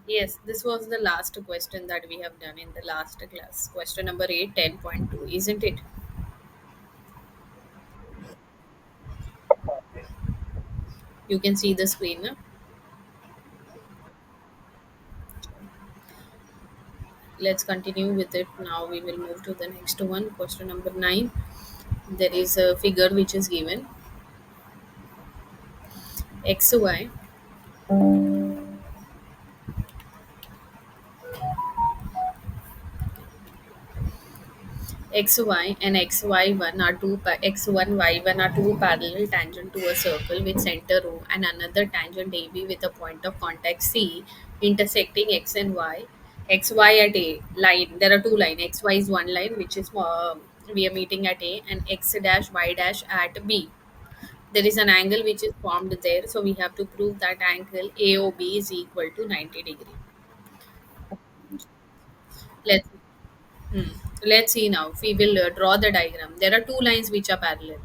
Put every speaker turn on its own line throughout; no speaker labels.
Yes, this was the last question that we have done in the last class. Question number 8, 10.2, isn't it? You can see the screen. Now. Let's continue with it. Now we will move to the next one. Question number 9. There is a figure which is given xy. XY and XY1 are X1 Y1 are two parallel tangent to a circle with center O and another tangent AB with a point of contact C intersecting X and Y. XY at A line. There are two lines. XY is one line which is we are meeting at A, and X dash Y dash at B. There is an angle which is formed there, so we have to prove that angle AOB is equal to 90 degree. Let's Hmm. Let's see now. We will draw the diagram. There are two lines which are parallel.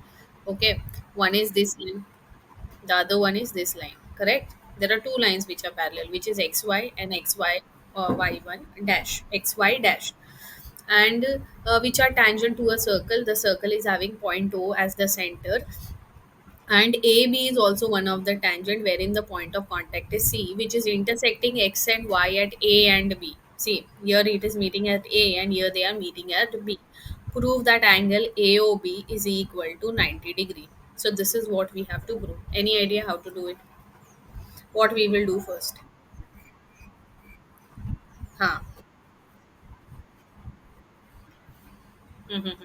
Okay, one is this line, the other one is this line. Correct? There are two lines which are parallel, which is xy and xy y1 dash xy dash, and which are tangent to a circle. The circle is having point O as the center, and AB is also one of the tangent wherein the point of contact is C, which is intersecting X and Y at A and B. See, here it is meeting at A and here they are meeting at B. Prove that angle AOB is equal to 90 degree. So this is what we have to prove. Any idea how to do it? What we will do first? Huh. Mm-hmm.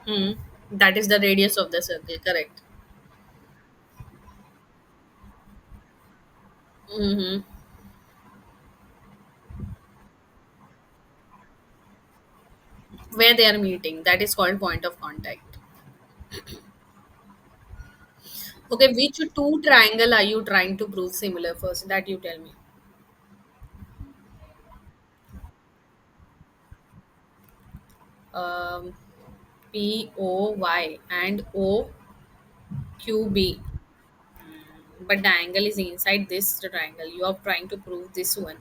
Hmm. That is the radius of the circle, correct? Mm-hmm. Where they are meeting, that is called point of contact. Okay, which two triangle are you trying to prove similar first? That you tell me. Um, POY and OQB. But the angle is inside this triangle. You are trying to prove this one.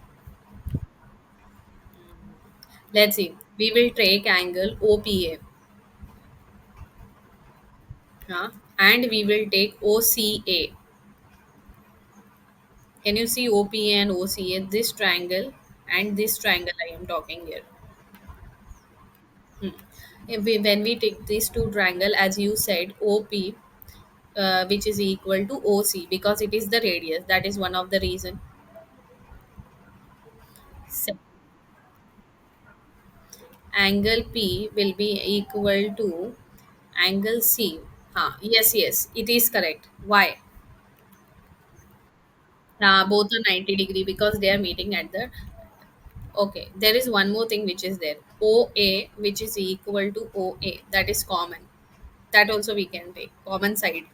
Let's see. We will take angle OPA. Huh? And we will take OCA. Can you see OPA and OCA? This triangle and this triangle I am talking here. Hmm. When we take these two triangle, as you said, OP, which is equal to OC because it is the radius. That is one of the reason. Se- Angle P will be equal to angle C. Yes, yes, it is correct. Why? Both are 90 degree because they are meeting at the. Okay, there is one more thing which is there. OA, which is equal to OA. That is common. That also we can take. Common side.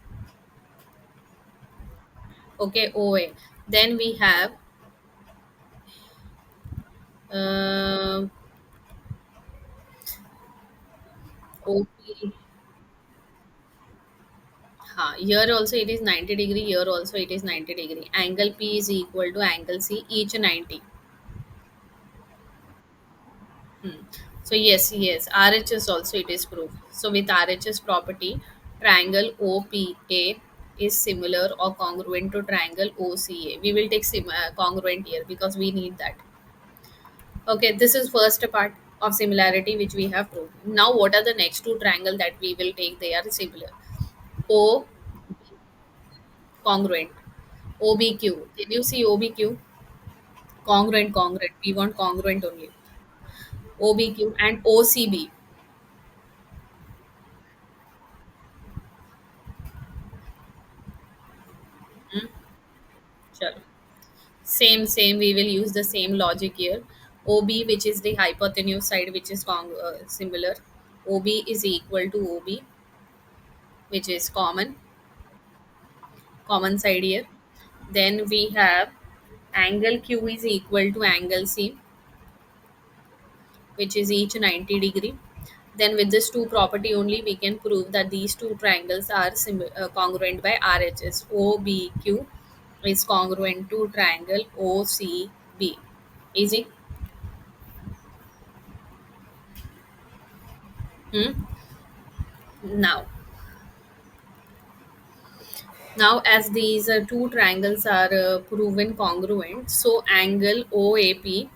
Okay, OA. Then we have uh, OP. Here also it is 90 degree. Here also it is 90 degree. Angle P is equal to angle C, each 90. Hmm. So yes, yes, RHS also it is proved. So with RHS property, triangle OPA is similar or congruent to triangle OCA. We will take congruent here because we need that. Okay, this is first part of similarity which we have proved. Now what are the next two triangle that we will take? They are similar. O congruent. OBQ. Can you see OBQ? Congruent, congruent. We want congruent only. OBQ and OCB. Hmm? Sure. Same. We will use the same logic here. OB, which is the hypotenuse side, which is similar. OB is equal to OB, which is common side here. Then we have angle Q is equal to angle C, which is each 90 degree. Then with this two property only, we can prove that these two triangles are congruent by RHS. OBQ is congruent to triangle OCB. Easy. Hmm? Now, as these two triangles are proven congruent, so angle OAP,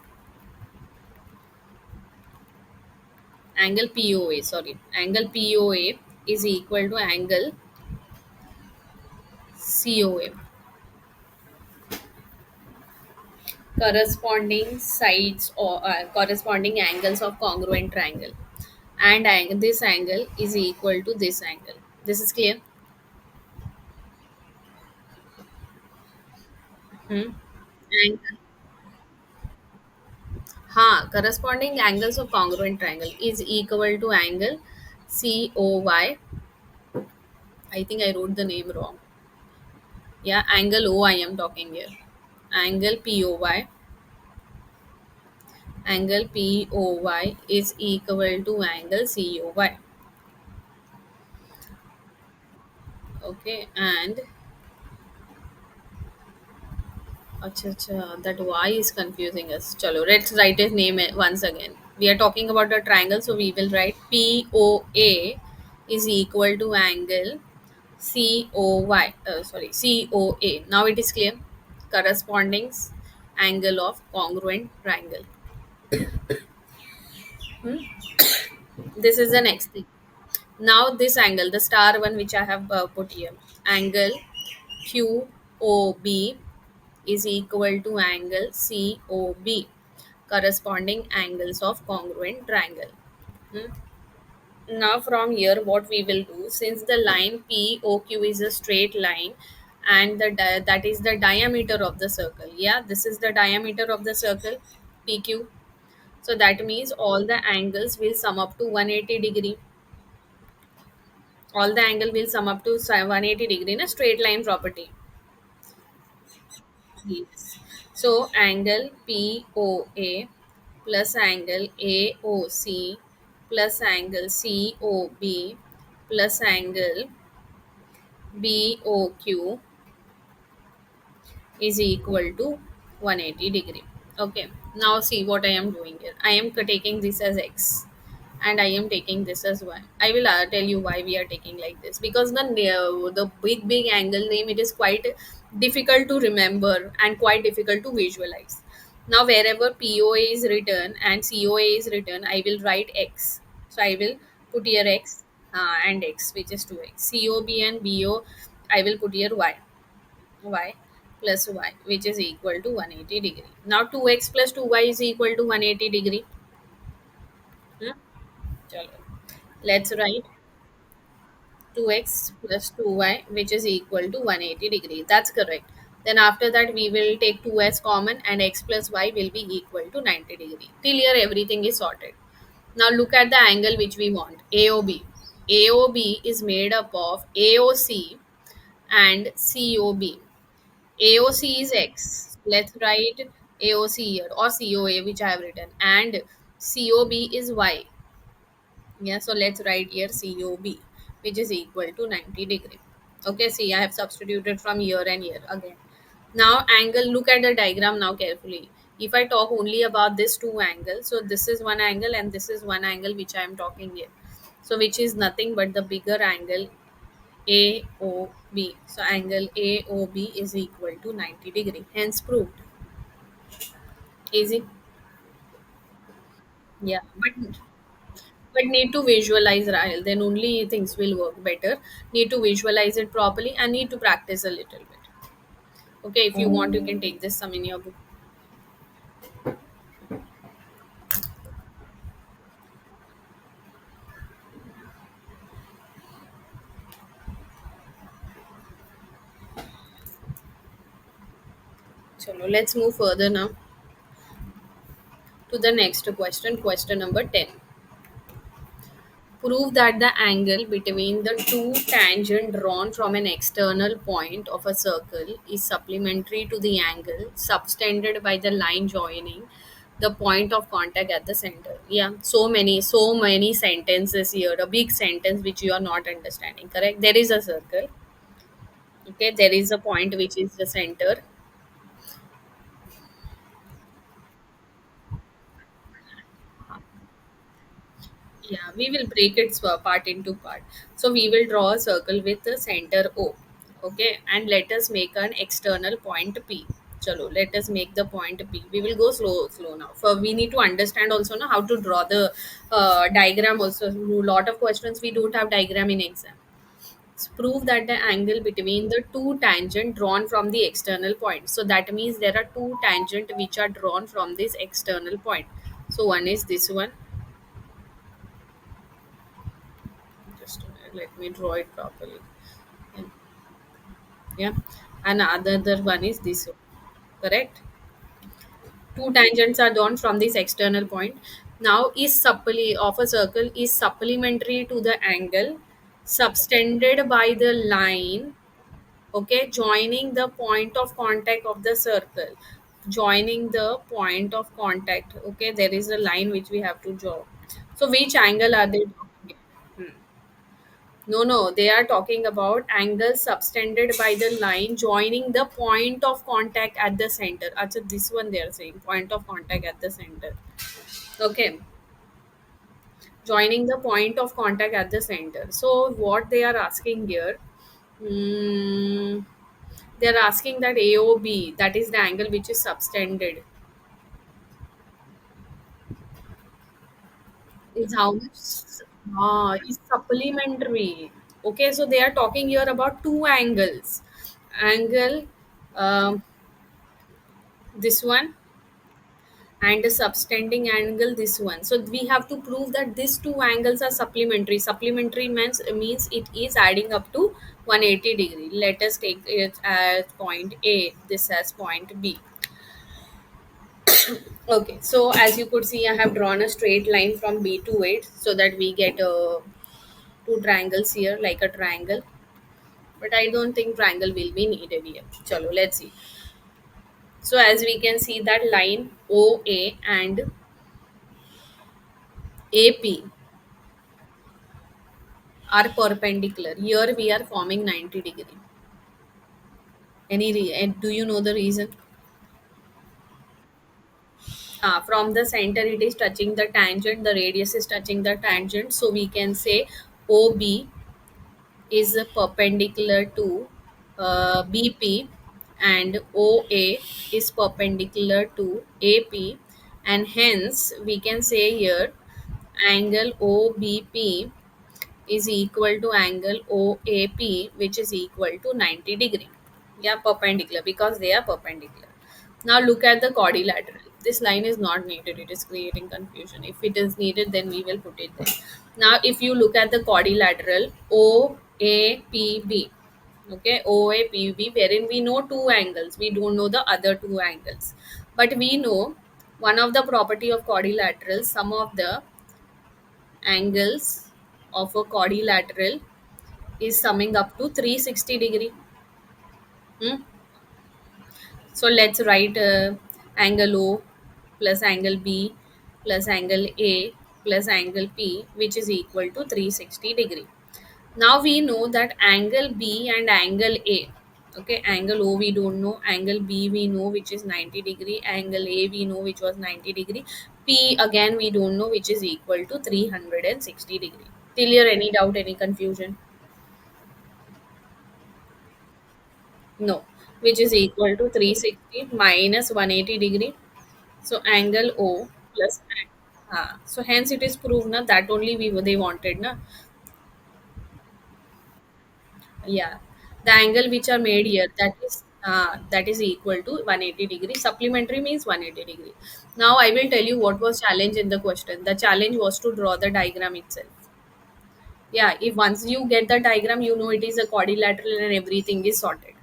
angle POA, sorry, angle POA is equal to angle COA. Corresponding sides or corresponding angles of congruent triangle, and this angle is equal to this angle. This is clear. Hmm? And corresponding angles of congruent triangle is equal to angle COY. I think I wrote the name wrong. Yeah, angle O I am talking here. Angle POY, angle POY is equal to angle COY. Okay, and that Y is confusing us. Chalo, let's write his name once again. We are talking about a triangle, so we will write POA is equal to angle COY. Sorry, COA. Now it is clear. Corresponding angle of congruent triangle. Hmm? This is the next thing. Now this angle, the star one which I have put here, angle QOB is equal to angle COB, corresponding angles of congruent triangle. Hmm. Now from here what we will do, since the line POQ is a straight line and that is the diameter of the circle. Yeah, this is the diameter of the circle PQ. So that means all the angles will sum up to 180 degree. All the angle will sum up to 180 degree in a straight line property. Yes. So angle POA plus angle AOC plus angle COB plus angle BOQ is equal to 180 degree. Okay, now see what I am doing here. I am taking this as x and I am taking this as y. I will tell you why we are taking like this, because the big angle name, it is quite difficult to remember and quite difficult to visualize. Now wherever POA is written and COA is written, I will write x. So I will put here x and x, which is 2x. COB and BO, I will put here y plus y, which is equal to 180 degree. Now 2x plus 2y is equal to 180 degree. Hmm? Chalo. Let's write 2x plus 2y, which is equal to 180 degree. That's correct. Then after that we will take 2s common and x plus y will be equal to 90 degree. Till here everything is sorted. Now look at the angle which we want, AOB. AOB is made up of AOC and COB. AOC is X. Let's write AOC here, or COA, which I have written, and COB is Y. Yeah, so let's write here COB, which is equal to 90 degree. Okay, see, I have substituted from here and here again. Now, angle, look at the diagram now carefully. If I talk only about this two angles, so this is one angle and this is one angle which I am talking here. So, which is nothing but the bigger angle AOB. So angle AOB is equal to 90 degree. Hence proved. Easy. Yeah. But need to visualize, Rahel. Then only things will work better. Need to visualize it properly and need to practice a little bit. Okay, if you want, you can take this some in your book. Chalo, let's move further now to the next question. Question number 10. Prove that the angle between the two tangents drawn from an external point of a circle is supplementary to the angle subtended by the line joining the point of contact at the center. Yeah, so many sentences here. A big sentence which you are not understanding. Correct? There is a circle. Okay, there is a point which is the center. Yeah, we will break its part into part. So we will draw a circle with the center O. Okay, and let us make an external point P. Chalo, let us make the point P. We will go slow now. For we need to understand also now how to draw the diagram. Also, lot of questions we don't have diagram in exam. Prove that the angle between the two tangent drawn from the external point. So that means there are two tangent which are drawn from this external point. So one is this one. Just a minute, let me draw it properly. Yeah, yeah. And another one is this one. Correct. Two tangents are drawn from this external point. Now, is of a circle is supplementary to the angle subtended by the line. Okay, joining the point of contact of the circle. Joining the point of contact. Okay, there is a line which we have to draw. So, which angle are they talking? Hmm. No, no, they are talking about angles subtended by the line joining the point of contact at the center. Achha, this one they are saying point of contact at the center. Okay, joining the point of contact at the center. So, what they are asking here, mm, they are asking that AOB, that is the angle which is subtended, is how much? Is supplementary. Okay, so they are talking here about two angles. Angle. Um, this one and the subtending angle this one, so we have to prove that these two angles are supplementary means it is adding up to 180 degree. Let us take it as point A, this as point B. Okay, so as you could see, I have drawn a straight line from B to it so that we get two triangles here like a triangle, but I don't think triangle will be needed here. Chalo, let's see. So as we can see that line OA and AP are perpendicular. Here we are forming 90 degree. And do you know the reason? From the center it is touching the tangent, the radius is touching the tangent. So we can say OB is perpendicular to BP and OA is perpendicular to AP, and hence we can say here angle OBP is equal to angle OAP, which is equal to 90 degree. Yeah, perpendicular because they are perpendicular. Now look at the quadrilateral. This line is not needed. It is creating confusion. If it is needed, then we will put it there. Now, if you look at the quadrilateral OAPB, okay, OAPB, wherein we know two angles, we don't know the other two angles, but we know one of the property of quadrilateral, some of the angles of a quadrilateral is summing up to 360 degree. Hmm? So let's write angle O plus angle B plus angle A plus angle P, which is equal to 360 degree. Now we know that angle B and angle A, okay, angle O we don't know, angle B we know which is 90 degree, angle A we know which was 90 degree, P again we don't know which is equal to 360 degree. Till here any doubt, any confusion? No, which is equal to 360 minus 180 degree. So angle O plus so hence it is proved na that only we they wanted na. Yeah, the angle which are made here, that is equal to 180 degree. Supplementary means 180 degree. Now I will tell you what was challenge in the question. The challenge was to draw the diagram itself. Yeah, if once you get the diagram, you know it is a quadrilateral and everything is sorted.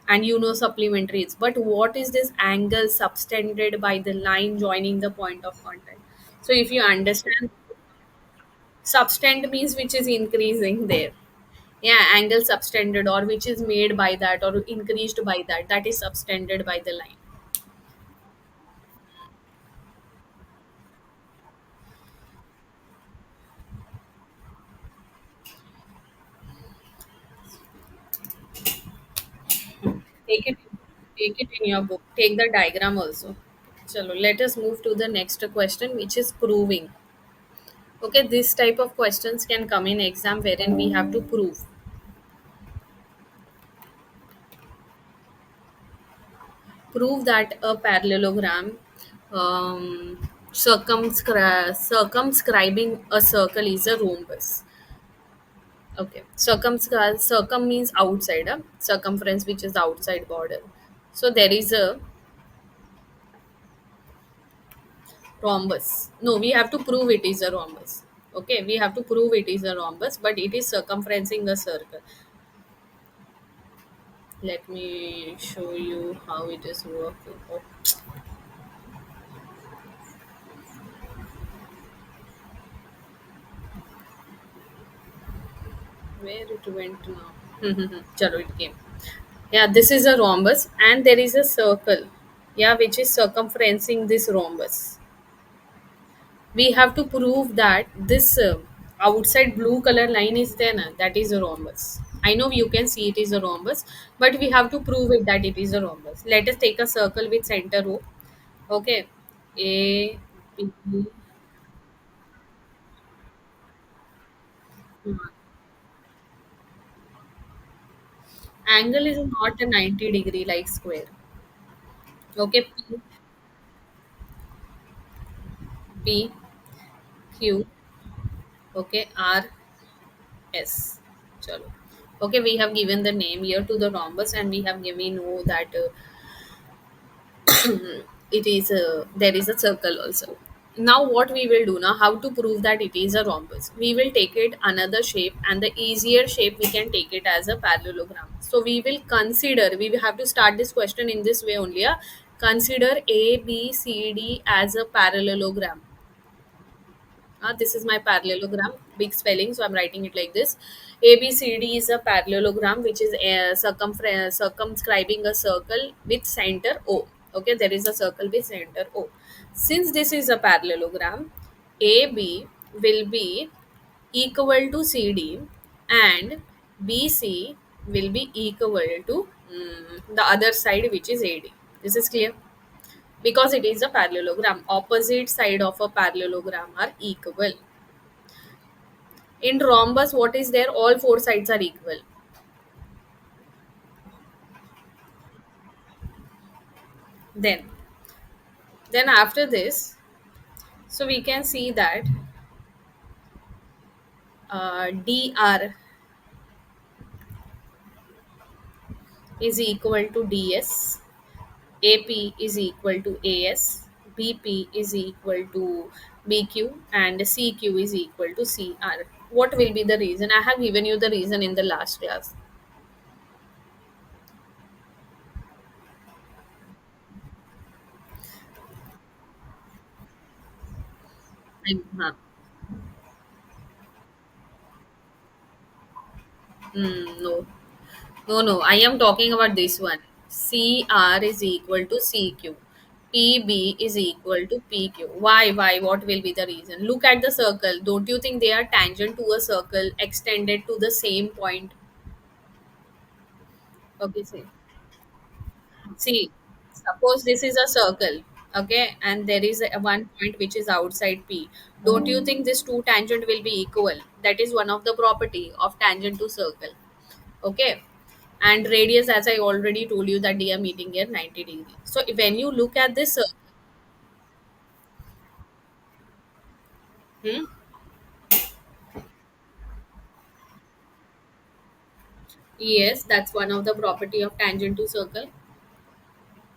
And you know supplementaries. But what is this angle subtended by the line joining the point of contact? So if you understand, subtend means which is increasing there. Yeah, angle subtended or which is made by that or increased by that, that is subtended by the line. Take it, take it in your book. Take the diagram also. Chalo, let us move to the next question, which is proving. Okay, this type of questions can come in exam wherein we have to prove that a parallelogram circumscribing a circle is a rhombus. Okay, circum means outside, circumference, which is the outside border. So there is a rhombus. No, we have to prove it is a rhombus. Okay, we have to prove it is a rhombus, but it is circumferencing a circle. Let me show you how it is working. Oh, where it went now? Chalo, it came. Yeah, this is a rhombus, and there is a circle. Yeah, which is circumferencing this rhombus. We have to prove that this outside blue color line is there na, that is a rhombus. I know you can see it is a rhombus, but we have to prove it that it is a rhombus. Let us take a circle with center O. Okay, A, B. Hmm. Angle is not a 90-degree like square. Okay, P, Q. Okay, R, S. Chalo. Okay, we have given the name here to the rhombus, and we have given know that it is there is a circle also. Now what we will do now, how to prove that it is a rhombus? We will take it another shape, and the easier shape we can take it as a parallelogram. So we will consider, we will have to start this question in this way only. Consider A, B, C, D as a parallelogram. This is my parallelogram, big spelling, so I'm writing it like this. ABCD is a parallelogram which is circumscribing a circle with center O. Okay, there is a circle with center O. Since this is a parallelogram, AB will be equal to CD, and BC will be equal to the other side, which is AD. This is clear? Because it is a parallelogram, opposite side of a parallelogram are equal. In rhombus, what is there? All four sides are equal. Then, then after this, so we can see that dr is equal to ds, ap is equal to as, bp is equal to bq, and cq is equal to cr. What will be the reason? I have given you the reason in the last class. Huh. No. No, no, I am talking about this one. CR is equal to CQ. PB is equal to PQ. Why? Why? What will be the reason? Look at the circle. Don't you think they are tangent to a circle extended to the same point? Okay, see, suppose this is a circle, okay, and there is a one point which is outside P. Don't you think this two tangent will be equal? That is one of the property of tangent to circle. Okay, and radius, as I already told you, that they are meeting here 90 degrees. So when you look at this hmm, yes, that's one of the property of tangent to circle.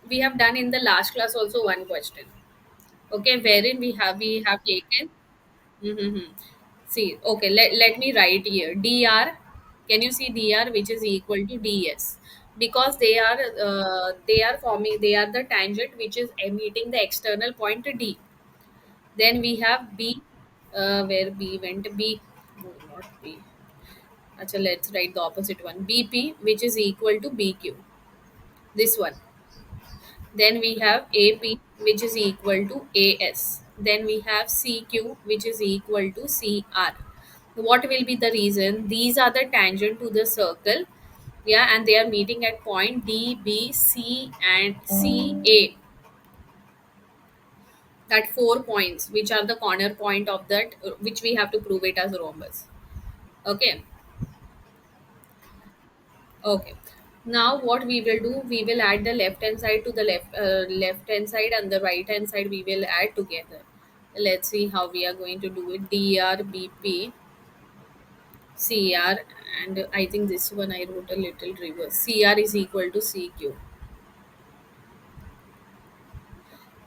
We have done in the last class also one question, okay, wherein we have taken. Mm-hmm. See, okay, let me write here dr. Can you see dr, which is equal to ds? Because they are forming, they are the tangent which is emitting the external point d. Then we have B, where B went. B, no, not B. Achha, let's write the opposite one. BP, which is equal to BQ. This one. Then we have AP, which is equal to AS. Then we have CQ, which is equal to CR. What will be the reason? These are the tangent to the circle Yeah, and they are meeting at point D, B, C, and C, A. That 4 points, which are the corner point of that, which we have to prove it as a rhombus. Okay. Okay. Now what we will do, we will add the left hand side to the left hand side, and the right hand side we will add together. Let's see how we are going to do it. Dr, BP, CR, and I think this one I wrote a little reverse. CR is equal to CQ.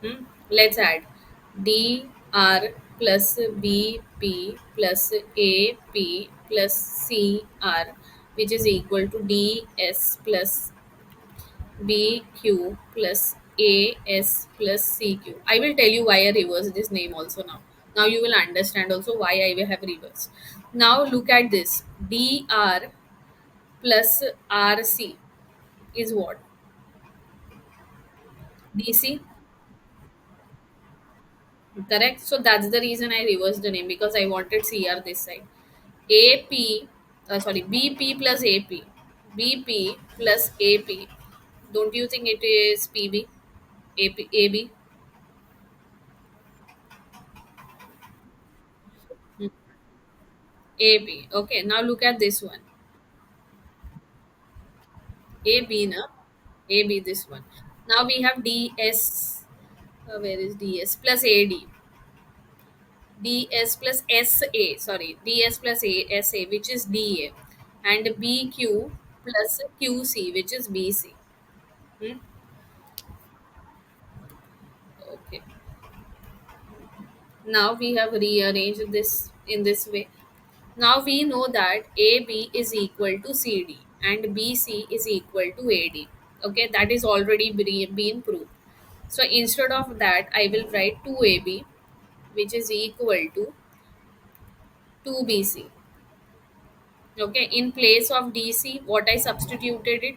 Hmm? Let's add DR plus BP plus AP plus CR, which is equal to DS plus BQ plus AS plus CQ. I will tell you why I reversed this name also now. Now you will understand also why I will have reversed. Now look at this. DR plus RC is what? DC, correct? So that's the reason I reversed the name, because I wanted CR this side. AP, sorry, BP plus AP. BP plus AP. Don't you think it is PB? AP, AB? Hmm. AB. Okay, now look at this one. AB, na? AB, this one. Now we have DS. Where is DS? Plus AD. DS plus SA. Sorry, DS plus SA, which is DA. And BQ plus QC, which is BC. Hmm? Okay. Now we have rearranged this in this way. Now we know that AB is equal to CD and BC is equal to AD. Okay, that is already been proved. So instead of that, I will write 2AB, which is equal to 2BC. Okay, in place of DC, what I substituted it?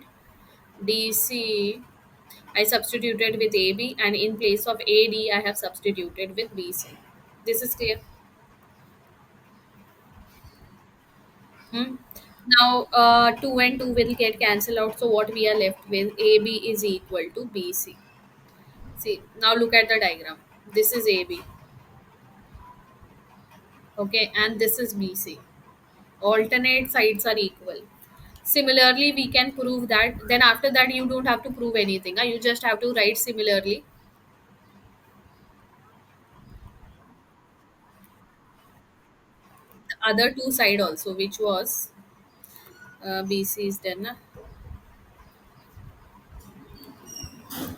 DC, I substituted with AB, and in place of AD, I have substituted with BC. This is clear. Hmm? Now, 2 and 2 will get cancelled out. So, what we are left with, AB is equal to BC. See, now look at the diagram. This is AB, okay, and this is BC. Alternate sides are equal. Similarly, we can prove that. Then, after that, you don't have to prove anything. You just have to write similarly. The other two side also, which was BC is done.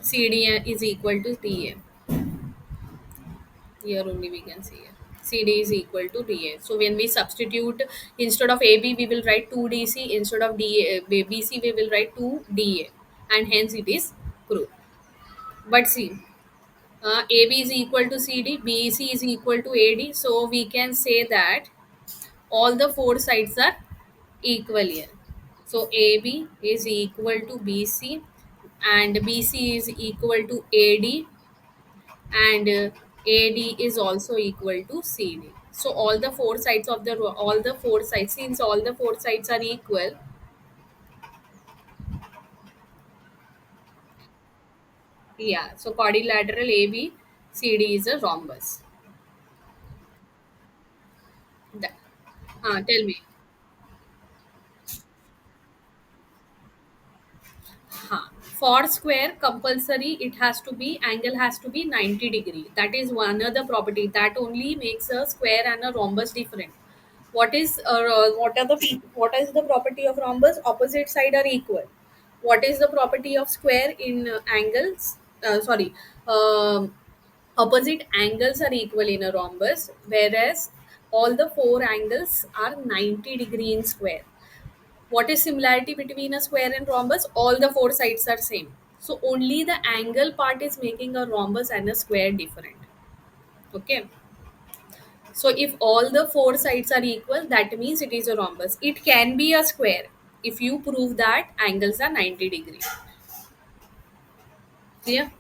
CD is equal to DA. Here only we can see it. CD is equal to DA. So when we substitute, instead of AB we will write 2DC, instead of BC we will write 2DA, and hence it is proved. But see, AB is equal to CD, BC is equal to AD, so we can say that all the four sides are equal here. So AB is equal to BC, and BC is equal to AD, and AD is also equal to CD. So all the four sides of the all the four sides, since all the four sides are equal, yeah. So quadrilateral ABCD is a rhombus. That, tell me. For square compulsory, it has to be angle has to be 90 degree. That is one other property that only makes a square and a rhombus different. What is the property of rhombus? Opposite side are equal. What is the property of square in angles? Sorry, um, opposite angles are equal in a rhombus, whereas all the four angles are 90 degree in square. What is similarity between a square and rhombus? All the four sides are same. So only the angle part is making a rhombus and a square different. Okay. So if all the four sides are equal, that means it is a rhombus. It can be a square if you prove that angles are 90 degree. Clear?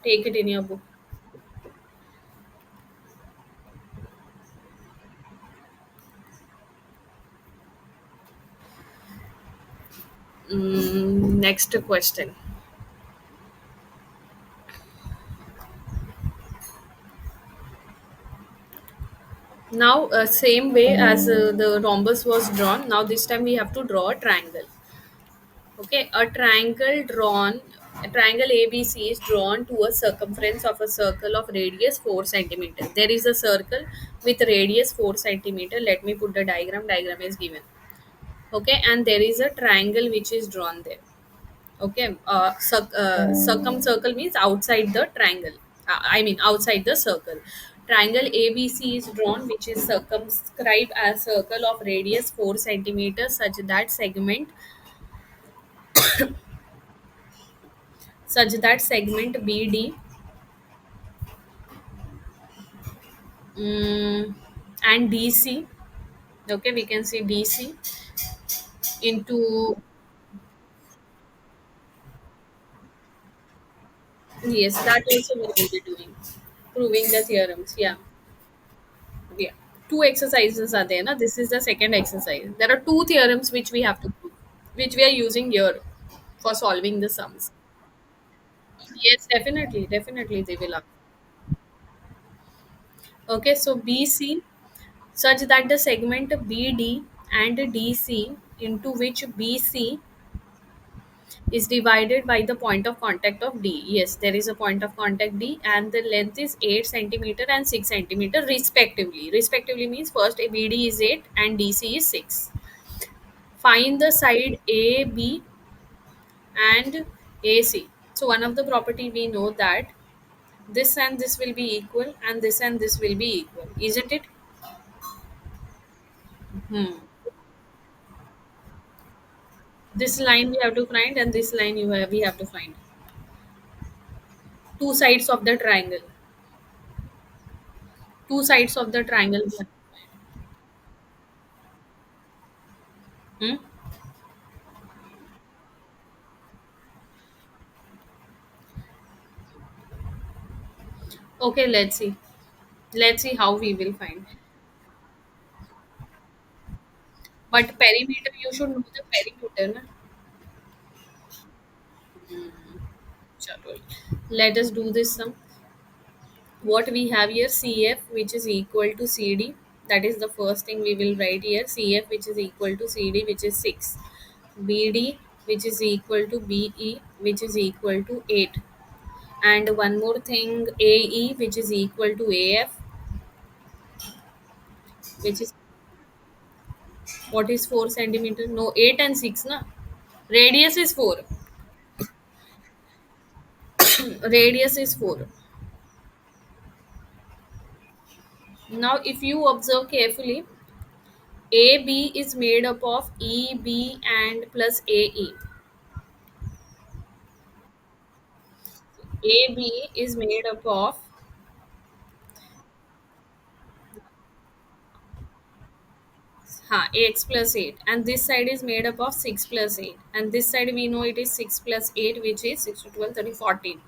Take it in your book. Next question. Now, same way as the rhombus was drawn, now this time we have to draw a triangle. Okay, a triangle ABC is drawn to a circumference of a circle of radius 4 centimeter. There is a circle with radius 4 centimeter. Let me put the diagram. Diagram is given. Okay, and there is a triangle which is drawn there. Okay, circumcircle means outside the triangle. I mean outside the circle. Triangle ABC is drawn, which is circumscribed as circle of radius 4 centimeters, such that segment BD, and DC. Okay, we can see DC into, yes, that also we will be doing, proving the theorems. Yeah, yeah. Two exercises are there. Na? This is the second exercise. There are two theorems which we have to prove, which we are using here for solving the sums. Yes, definitely, definitely they will. Okay, so BC, such that the segment BD and DC, into which BC is divided by the point of contact of D. Yes, there is a point of contact D, and the length is 8 centimeter and 6 centimeter respectively. Respectively means first BD is 8 and DC is 6. Find the side AB and AC. So one of the property we know that this and this will be equal and this will be equal. Isn't it? Hmm. This line we have to find and this line we have to find. Two sides of the triangle. Two sides of the triangle. We have to find. Hmm? Okay, let's see. Let's see how we will find. But perimeter, you should know the perimeter. Na? Chalo. Let us do this sum. What we have here, CF, which is equal to CD. That is the first thing we will write here. CF, which is equal to CD, which is 6. BD, which is equal to BE, which is equal to 8. And one more thing, AE, which is equal to AF, which is, what is 4 centimeter? No, 8 and 6, na? Radius is 4. Radius is 4. Now, if you observe carefully, AB is made up of EB and plus AE. AB is made up of, AX plus 8, and this side is made up of 6 plus 8, and this side we know it is 6 plus 8, which is 6 to 12, 30, 14.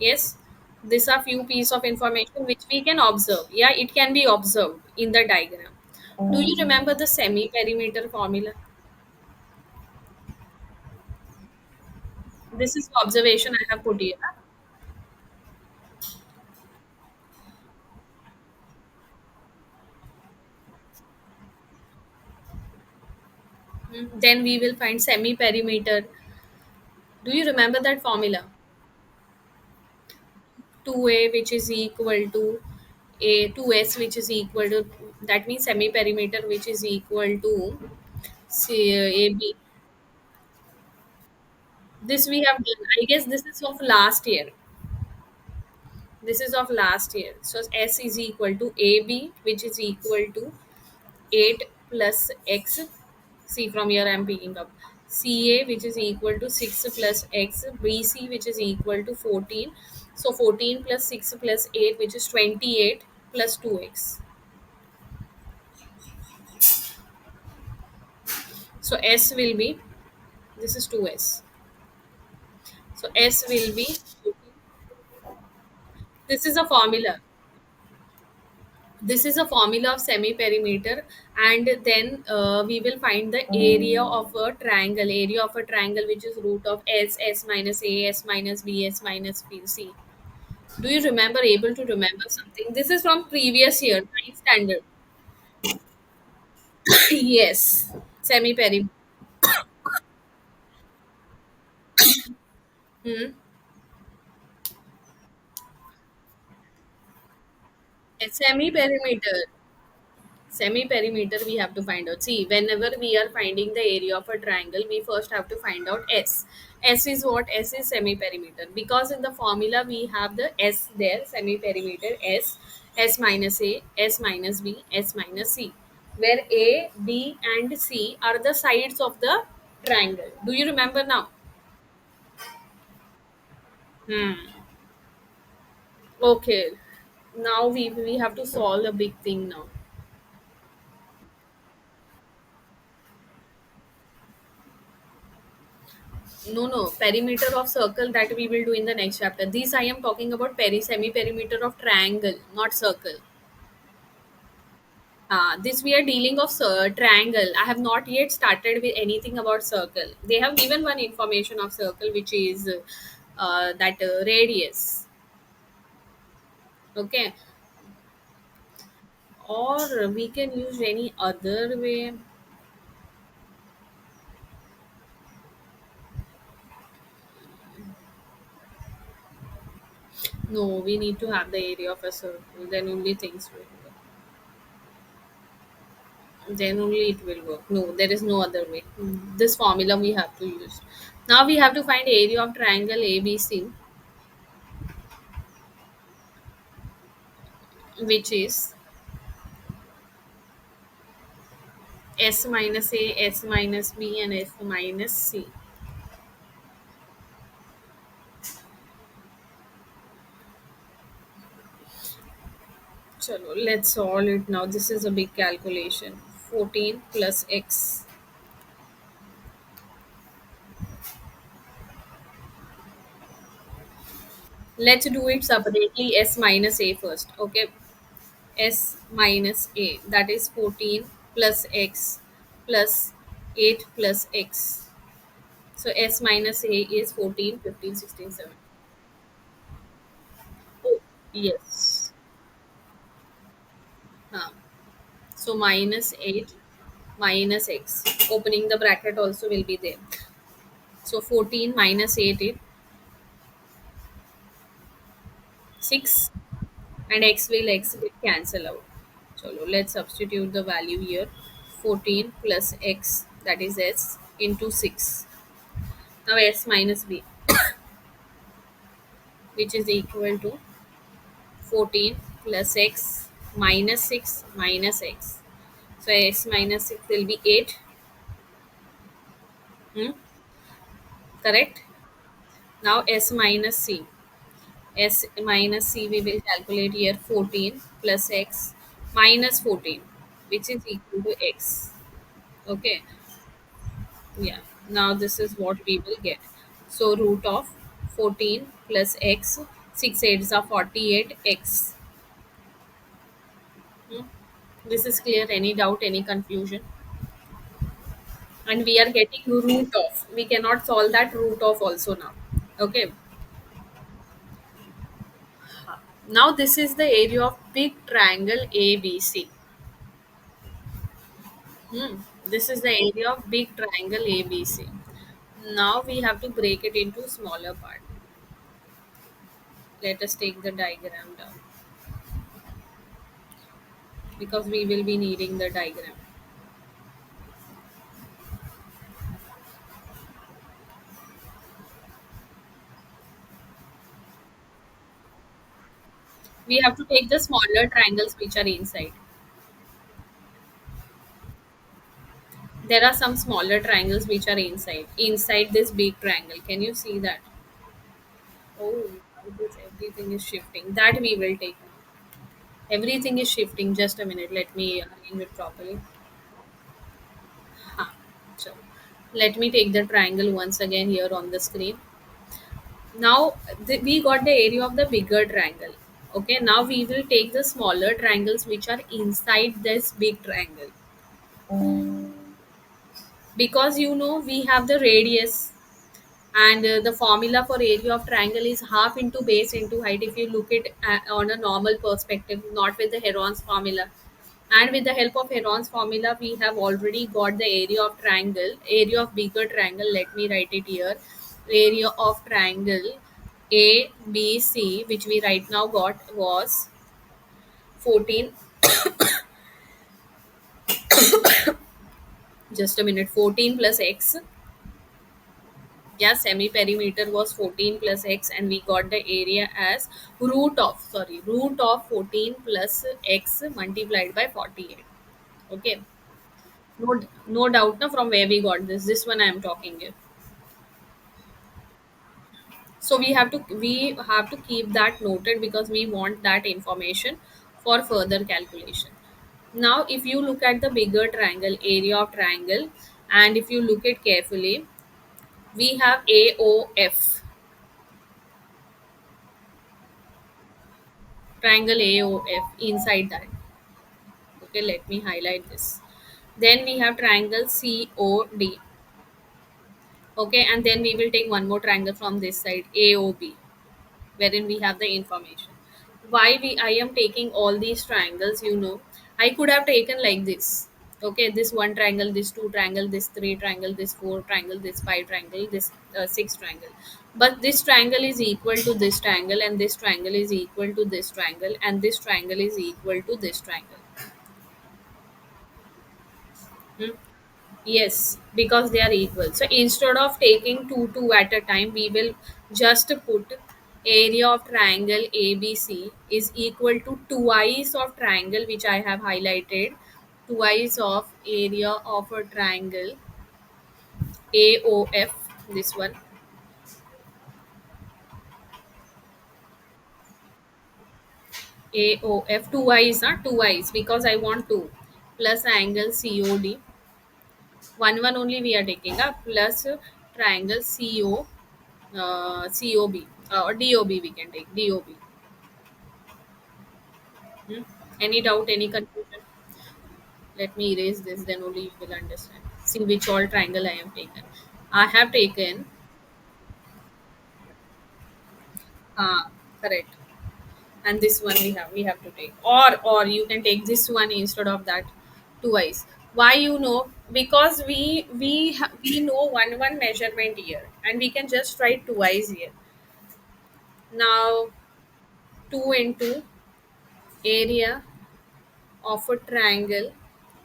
Yes, these are few piece of information which we can observe. Yeah, it can be observed in the diagram. Do you remember the semi perimeter formula? This is observation I have put here. Then we will find semi perimeter. Do you remember that formula? 2A, which is equal to a 2S, which is equal to, that means semi perimeter, which is equal to AB. This we have done. I guess this is of last year. This is of last year. So S is equal to AB, which is equal to 8 plus X. See, from here I am picking up. CA, which is equal to 6 plus X. BC, which is equal to 14. So 14 plus 6 plus 8, which is 28 plus 2X. So S will be, this is 2S. So S will be, this is a formula. This is a formula of semi perimeter, and then we will find the area of a triangle. Area of a triangle, which is root of s minus a, s minus b, s minus b, c. Do you remember, able to remember something? This is from previous year, ninth standard. Yes, semi perimeter. Hmm. Semi perimeter. Semi perimeter we have to find out. See, whenever we are finding the area of a triangle, we first have to find out s. S is what? S is semi perimeter, because in the formula we have the s there, semi perimeter s, s minus a, s minus b, s minus c, where a, b, and c are the sides of the triangle. Do you remember now? Hmm. Okay. Now we have to solve a big thing now. No, no, perimeter of circle that we will do in the next chapter. These I am talking about semi perimeter of triangle, not circle. This we are dealing of triangle. I have not yet started with anything about circle. They have given one information of circle, which is that radius. Okay, or we can use any other way. No, we need to have the area of a circle. Then only things will work. Then only it will work. No, there is no other way. This formula we have to use. Now we have to find area of triangle ABC, which is S minus A, S minus B, and S minus C. Chalo, let's solve it now. This is a big calculation. 14 plus X. Let's do it separately. S minus A first. Okay. S minus A. That is 14 plus X plus 8 plus X. So S minus A is 14, 15, 16, 17. Oh, yes. Huh. So minus 8 minus X. Opening the bracket also will be there. So 14 minus 8 is 6, and X will cancel out. So let's substitute the value here. 14 plus X, that is S, into 6. Now S minus B, which is equal to 14 plus X minus 6 minus X. So S minus 6 will be 8. Hmm? Correct? Now S minus C. S minus C we will calculate here, 14 plus X minus 14, which is equal to X. Okay. Yeah. Now this is what we will get. So root of 14 plus X, 6 eights are 48 X. Hmm? This is clear. Any doubt, any confusion? And we are getting root of. We cannot solve that root of also now. Okay. Now this is the area of big triangle ABC. This is the area of big triangle ABC. Now we have to break it into smaller part. Let us take the diagram down, because we will be needing the diagram. We have to take the smaller triangles which are inside. There are some smaller triangles which are inside this big triangle. Can you see that? Oh, everything is shifting. That we will take now. Everything is shifting. Just a minute. Let me arrange it properly. Huh. So, let me take the triangle once again here on the screen. Now we got the area of the bigger triangle. Okay, now we will take the smaller triangles which are inside this big triangle, because we have the radius, and the formula for area of triangle is half into base into height. If you look it on a normal perspective, not with the Heron's formula. And with the help of Heron's formula, we have already got the area of triangle, area of bigger triangle. Let me write it here. Area of triangle ABC, which we right now got, was 14. Just a minute. 14 plus x. Yeah, semi perimeter was 14 plus x, and we got the area as root of 14 plus x multiplied by 48. Okay, no doubt na from where we got this one I am talking here. So we have to keep that noted, because we want that information for further calculation. Now if you look at the bigger triangle, area of triangle, and if you look it carefully, we have AOF, triangle AOF inside that. Okay, let me highlight this. Then we have triangle COD. Okay, and then we will take one more triangle from this side, AOB, wherein we have the information. Why I am taking all these triangles, I could have taken like this. Okay, this one triangle, this two triangle, this three triangle, this four triangle, this five triangle, this six triangle. But this triangle is equal to this triangle, and this triangle is equal to this triangle, and this triangle is equal to this triangle. Hmm? Yes, because they are equal. So instead of taking two at a time, we will just put area of triangle ABC is equal to twice of triangle which I have highlighted, twice of area of a triangle AOF, this one, AOF twice, not twice, because I want two, plus angle COD, one only we are taking up, plus triangle COB, or DOB, we can take DOB. Hmm? Any doubt, any confusion? Let me erase this, then only you will understand. See which all triangle I have taken. I have taken, correct. And this one we have to take. Or you can take this one instead of that twice. Why, because we know one measurement here, and we can just write twice here. Now 2 into area of a triangle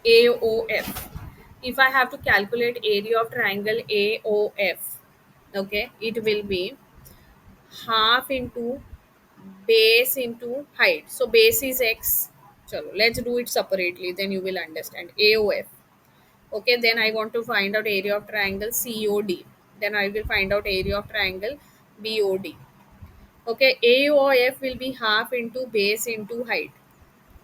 AOF. If I have to calculate area of triangle AOF, okay, it will be half into base into height. So base is x. Chalo, let's do it separately, then you will understand. AOF. Okay, then I want to find out area of triangle COD. Then I will find out area of triangle BOD. Okay, AOF will be half into base into height.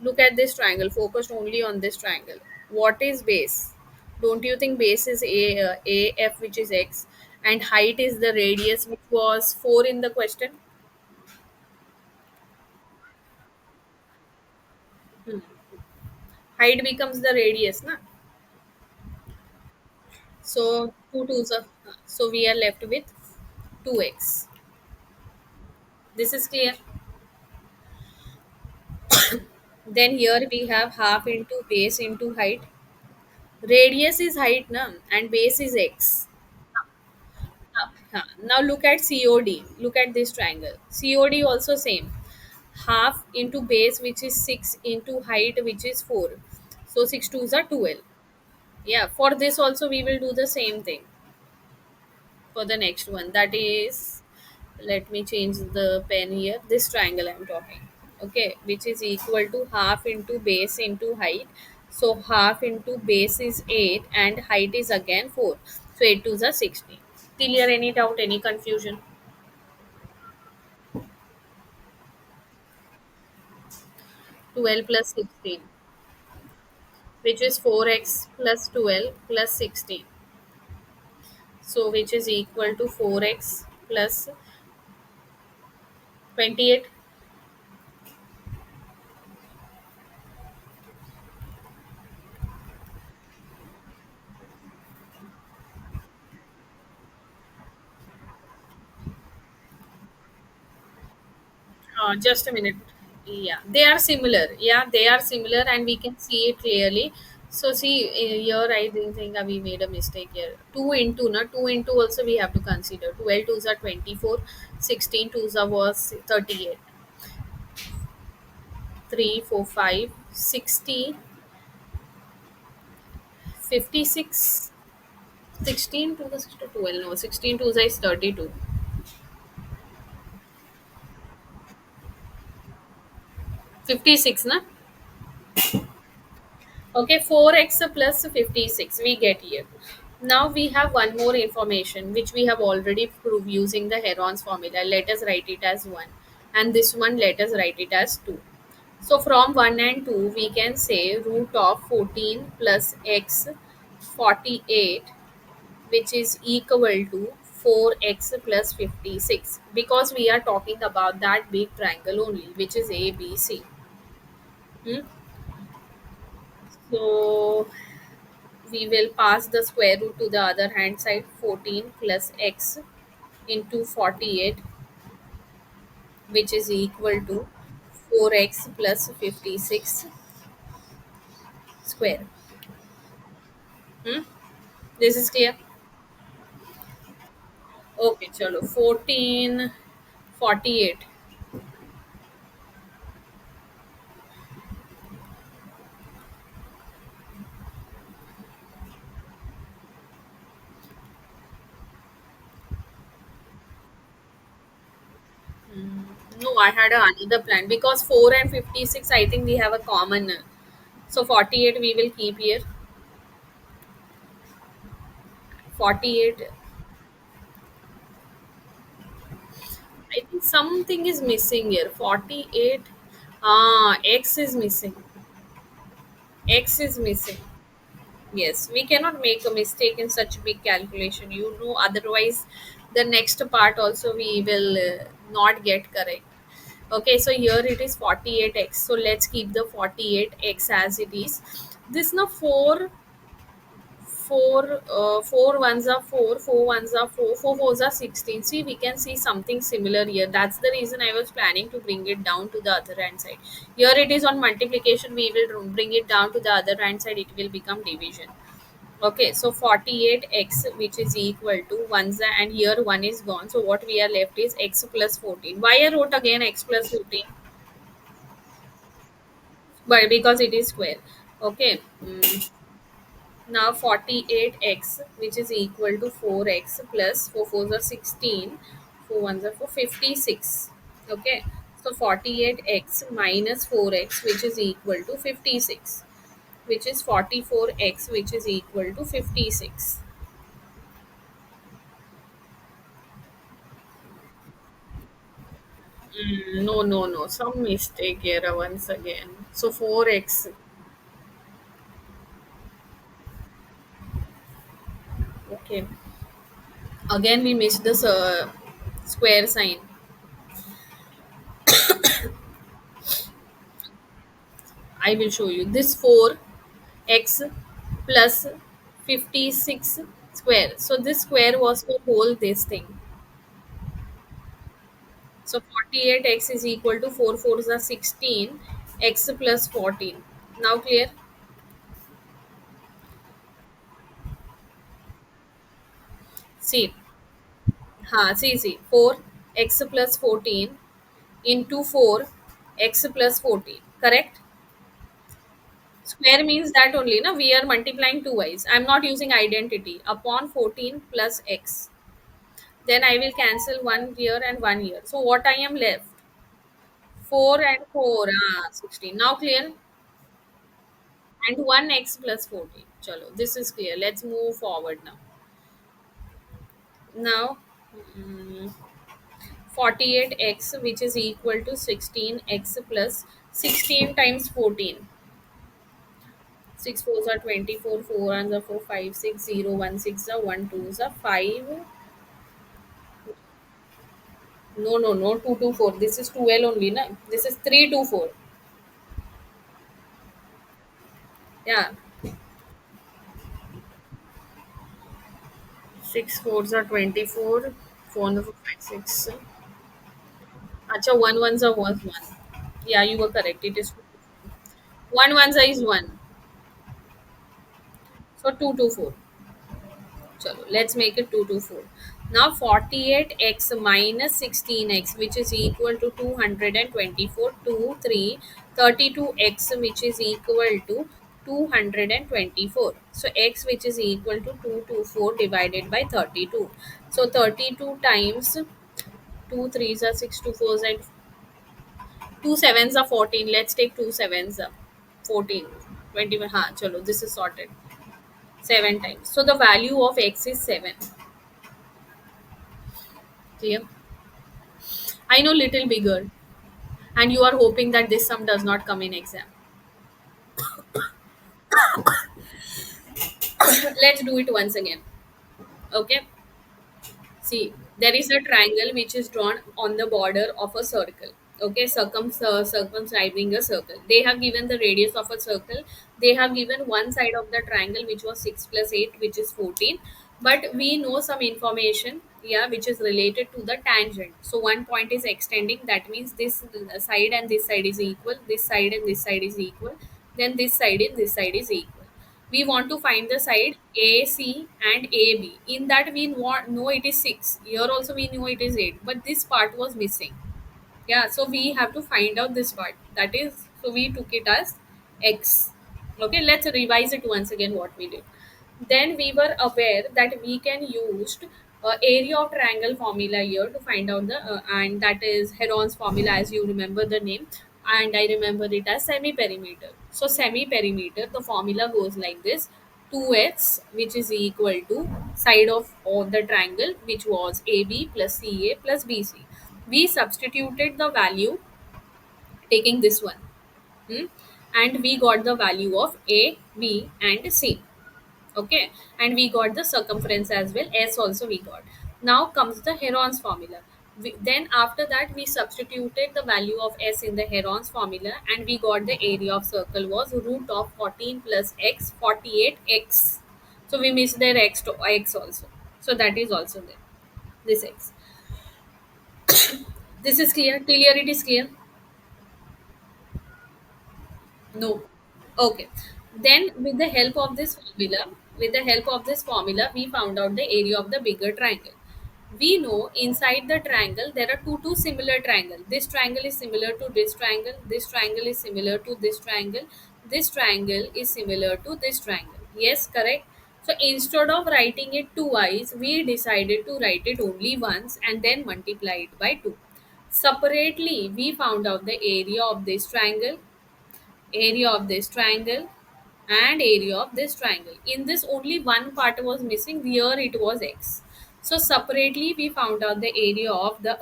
Look at this triangle, focused only on this triangle. What is base? Don't you think base is AF, which is x, and height is the radius, which was 4 in the question? Hmm. Height becomes the radius, na? So, 2 twos are, so we are left with 2x. This is clear. Then here we have half into base into height. Radius is height, na? And base is x. Now look at COD. Look at this triangle. COD also same. Half into base, which is 6, into height, which is 4. So 6 twos are 12. Yeah, for this also we will do the same thing for the next one. That is, let me change the pen here. This triangle I am talking. Okay, which is equal to half into base into height. So half into base is 8, and height is again 4. So 8 twos are 16. Clear? Any doubt, any confusion? 12 plus 16, which is 4x plus 12 plus 16. So which is equal to 4x plus 28. Just a minute. Yeah, they are similar. Yeah, they are similar, and we can see it clearly. So see here, I think we made a mistake here. Two into na two into also we have to consider. 12 twos are 24, 16 twos are was 38. 3, 4, 5, 60, 56, 16 to the 12. No, 16 twos is 32. 56, na? Okay, 4x plus 56 we get here. Now we have one more information which we have already proved using the Heron's formula. Let us write it as 1, and this one let us write it as 2. So from 1 and 2 we can say root of 14 plus x 48, which is equal to 4x plus 56, because we are talking about that big triangle only, which is ABC. Hmm? So we will pass the square root to the other hand side. 14 plus x into 48, which is equal to 4x plus 56 square. Hmm? This is clear. Okay, chalo. 14, 48. No, I had another plan because 4 and 56, I think we have a common. So 48 we will keep here. 48, I think something is missing here. 48, x is missing. X is missing. Yes, we cannot make a mistake in such big calculation. Otherwise, the next part also we will not get correct. Okay, so here it is 48x. So let's keep the 48x as it is. This now 4 ones are 4, 4 ones are 4, 4 fours are 16. See, we can see something similar here. That's the reason I was planning to bring it down to the other hand side. Here it is on multiplication. We will bring it down to the other hand side. It will become division. Okay, so 48x, which is equal to 1, and here 1 is gone. So what we are left is x plus 14. Why I wrote again x plus 14? But because it is square. Okay. Now 48x, which is equal to 4x plus 4 fours are 16, 4 ones are 4, 56. Okay. So 48x minus 4x, which is equal to 56, which is 44x, which is equal to 56. No, no, no. Some mistake here once again. So 4x. Okay. Again, we missed this square sign. I will show you. This 4x plus 56 square. So this square was to hold this thing. So 48x is equal to 4 fours are 16, x plus 14. Now clear? See. See. 4 x plus 14 into 4 x plus 14. Correct? Square means that only, na, we are multiplying two i's. I'm not using identity. Upon 14 plus x. Then I will cancel one here and one here. So what I am left? 4 and 4. 16. Now clear? And 1x plus 14. Chalo, this is clear. Let's move forward now. Now, 48x, which is equal to 16x plus 16 times 14. 6 fours are 24, 4 ones are 4, 5, 6, 0, 1, 6 are 1, 2s are 5. No, no, no, 2, 2, 4. This is 2L only, na? This is 3, 2, 4. Yeah, 6 fours are 24, 4 and 4, 5, 6. Acha, one ones are worth one. Yeah, you were correct. It is one ones is one. So two to four. Chalo, let's make it 2 to 4. Now 48x minus 16x, which is equal to 224, 2, 3, 32x, which is equal to 224. So x, which is equal to 224 divided by 32. So 32 times 2 threes are 6, 2 fours and 2 sevens are 14. Let's take 2 sevens are 14. 21. Ha, chalo, this is sorted. 7 times. So the value of x is 7. Clear? I know little bigger, and you are hoping that this sum does not come in exam. Let's do it once again. Okay. See, there is a triangle which is drawn on the border of a circle. Okay, circumscribing a circle. They have given the radius of a circle. They have given one side of the triangle which was 6 plus 8, which is 14. But we know some information, yeah, which is related to the tangent. So one point is extending. That means this side and this side is equal. This side and this side is equal. Then this side and this side is equal. We want to find the side AC and AB. In that we want know it is 6. Here also we know it is 8, but this part was missing. Yeah, so we have to find out this part. That is, so we took it as X. Okay, let's revise it once again what we did. Then we were aware that we can use area of triangle formula here to find out the and that is Heron's formula, as you remember the name, and I remember it as semi perimeter. So semi perimeter, the formula goes like this: 2x, which is equal to side of all the triangle, which was AB plus CA plus BC. We substituted the value taking this one, hmm, and we got the value of A, B, and C. Okay, and we got the circumference as well, S also we got. Now comes the Heron's formula. Then after that we substituted the value of S in the Heron's formula, and we got the area of circle was root of 14 plus x, 48x. So we missed their x to x also, so that is also there, this x. This is clear till here, it is clear. No. Okay. Then with the help of this formula, we found out the area of the bigger triangle. We know inside the triangle there are two similar triangle. This triangle is similar to this triangle. This triangle is similar to this triangle. This triangle is similar to this triangle. Yes, correct. So instead of writing it twice, we decided to write it only once and then multiply it by 2. Separately, we found out the area of this triangle, area of this triangle, and area of this triangle. In this only one part was missing, here it was x. So separately we found out the area of the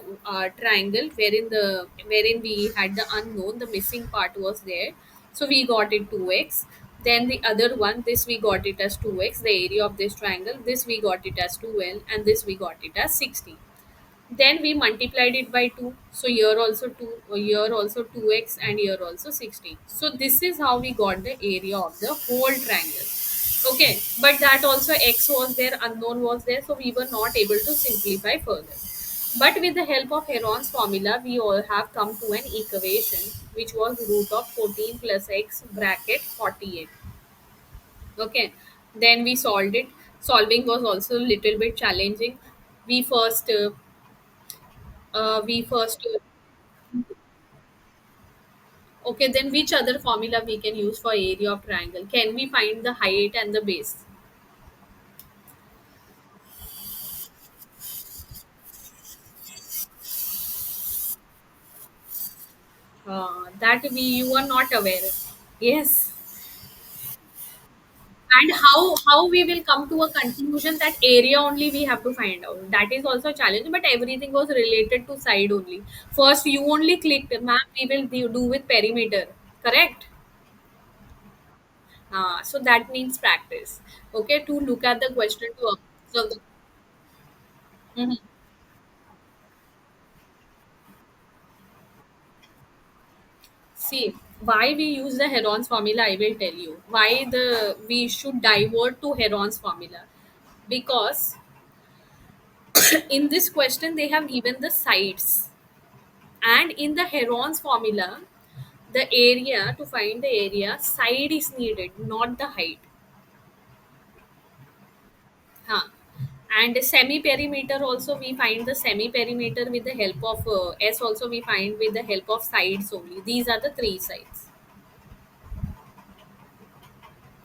triangle, wherein we had the unknown, the missing part was there. So we got it 2x. Then the other one, this we got it as 2x, the area of this triangle. This we got it as 2l, and this we got it as 60. Then we multiplied it by 2. So here also 2, here also 2x, and here also 16. So this is how we got the area of the whole triangle. Okay, but that also x was there, unknown was there, so we were not able to simplify further. But with the help of Heron's formula, we all have come to an equation which was root of 14 plus x bracket 48. Okay, then we solved it. Solving was also a little bit challenging. We first we first Okay, then which other formula we can use for area of triangle? Can we find the height and the base? That we you are not aware. Yes. And how we will come to a conclusion that area only we have to find out. That is also a challenge, but everything was related to side only. First, you only clicked, ma'am, we will do with perimeter. Correct? So that means practice. Okay, to look at the question to observe the. Mhm. See, why we use the Heron's formula, I will tell you. Why the we should divert to Heron's formula. Because in this question they have given the sides And in the Heron's formula, the area, to find the area, side is needed, not the height. Huh. And semi perimeter also, we find the semi perimeter with the help of S, also we find with the help of sides only. These are the three sides.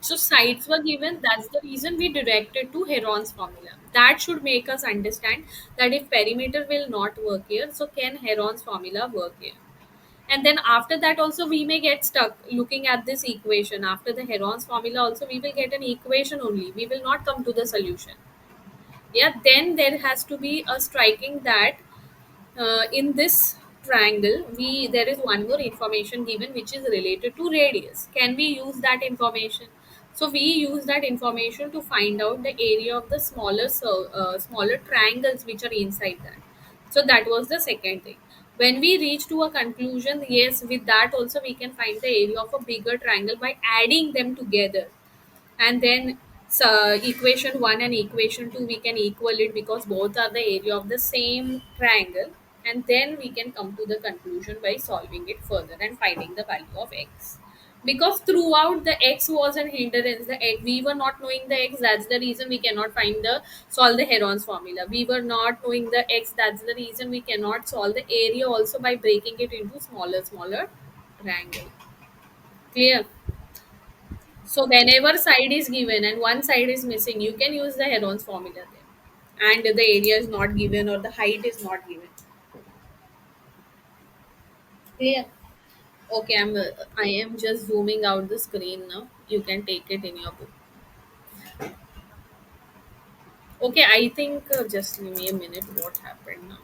So sides were given. That's the reason we directed to Heron's formula. That should make us understand that if perimeter will not work here, so can Heron's formula work here? And then after that also we may get stuck looking at this equation. After the Heron's formula also we will get an equation only. We will not come to the solution. Yeah, then there has to be a striking that in this triangle we there is one more information given which is related to radius. Can we use that information? So we use that information to find out the area of the smaller triangles which are inside that. So that was the second thing. When we reach to a conclusion, yes, with that also we can find the area of a bigger triangle by adding them together. And then equation 1 and equation 2 we can equal it because both are the area of the same triangle. And then we can come to the conclusion by solving it further and finding the value of x, because throughout the x was an hindrance. We were not knowing the x, that's the reason we cannot find the solve the Heron's formula. We were not knowing the x, that's the reason we cannot solve the area also by breaking it into smaller triangle. Clear? So whenever side is given and one side is missing, you can use the Heron's formula there. And the area is not given or the height is not given. Clear? Okay, I am just zooming out the screen now. You can take it in your book. Okay, I think just give me a minute. What happened now?